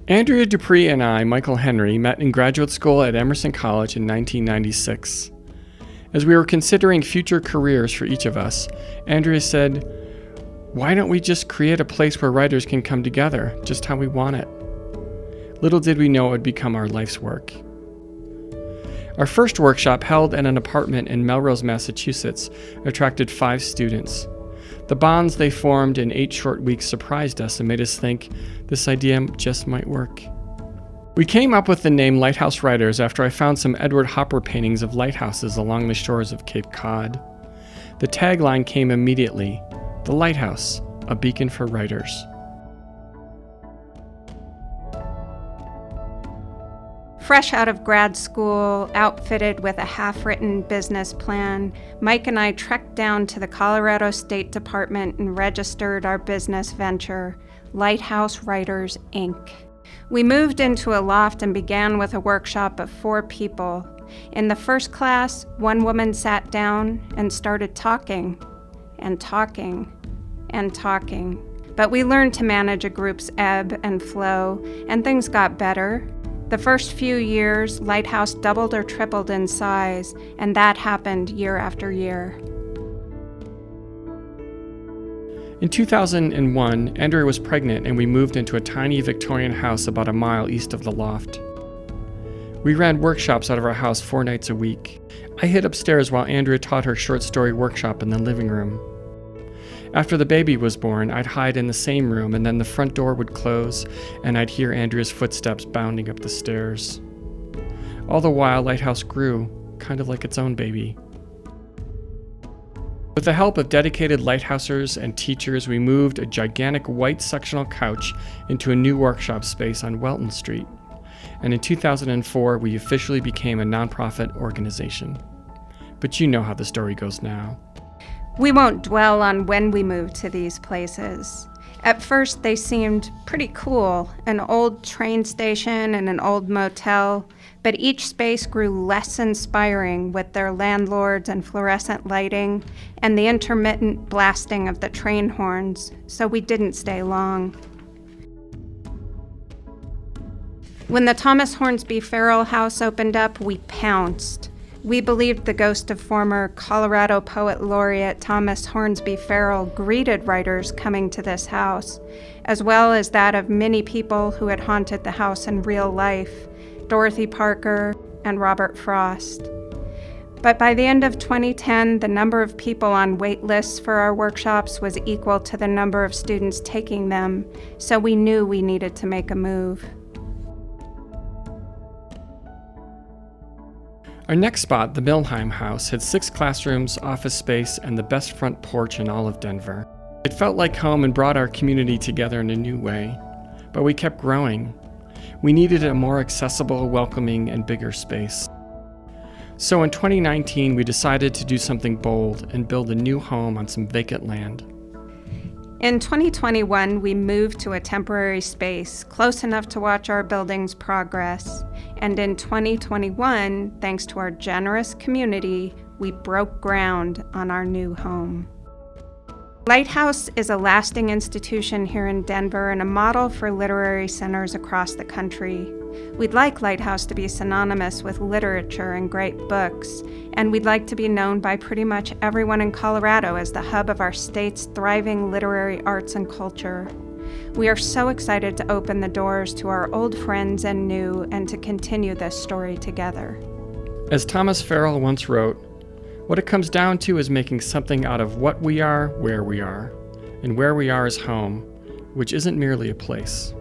Andrea Dupree and I, Michael Henry, met in graduate school at Emerson College in 1996. As we were considering future careers for each of us, Andrea said, "Why don't we just create a place where writers can come together, just how we want it?" Little did we know it would become our life's work. Our first workshop, held in an apartment in Melrose, Massachusetts, attracted 5 students. The bonds they formed in 8 short weeks surprised us and made us think this idea just might work. We came up with the name Lighthouse Writers after I found some Edward Hopper paintings of lighthouses along the shores of Cape Cod. The tagline came immediately: "The Lighthouse, a beacon for writers." Fresh out of grad school, outfitted with a half-written business plan, Mike and I trekked down to the Colorado State Department and registered our business venture, Lighthouse Writers, Inc. We moved into a loft and began with a workshop of 4 people. In the first class, one woman sat down and started talking, and talking, and talking. But we learned to manage a group's ebb and flow, and things got better. The first few years, Lighthouse doubled or tripled in size, and that happened year after year. In 2001, Andrea was pregnant and we moved into a tiny Victorian house about a mile east of the loft. We ran workshops out of our house 4 nights a week. I hid upstairs while Andrea taught her short story workshop in the living room. After the baby was born, I'd hide in the same room, and then the front door would close and I'd hear Andrea's footsteps bounding up the stairs. All the while, Lighthouse grew, kind of like its own baby. With the help of dedicated lighthousers and teachers, we moved a gigantic white sectional couch into a new workshop space on Welton Street. And in 2004, we officially became a nonprofit organization. But you know how the story goes now. We won't dwell on when we moved to these places. At first, they seemed pretty cool, an old train station and an old motel, but each space grew less inspiring with their landlords and fluorescent lighting and the intermittent blasting of the train horns, so we didn't stay long. When the Thomas Hornsby Farrell House opened up, we pounced. We believed the ghost of former Colorado Poet Laureate Thomas Hornsby Farrell greeted writers coming to this house, as well as that of many people who had haunted the house in real life, Dorothy Parker and Robert Frost. But by the end of 2010, the number of people on wait lists for our workshops was equal to the number of students taking them, so we knew we needed to make a move. Our next spot, the Milheim House, had 6 classrooms, office space, and the best front porch in all of Denver. It felt like home and brought our community together in a new way. But we kept growing. We needed a more accessible, welcoming, and bigger space. So in 2019, we decided to do something bold and build a new home on some vacant land. In 2021, we moved to a temporary space close enough to watch our building's progress. And in 2021, thanks to our generous community, we broke ground on our new home. Lighthouse is a lasting institution here in Denver and a model for literary centers across the country. We'd like Lighthouse to be synonymous with literature and great books, and we'd like to be known by pretty much everyone in Colorado as the hub of our state's thriving literary arts and culture. We are so excited to open the doors to our old friends and new, and to continue this story together. As Thomas Farrell once wrote, "What it comes down to is making something out of what we are, where we are. And where we are is home, which isn't merely a place."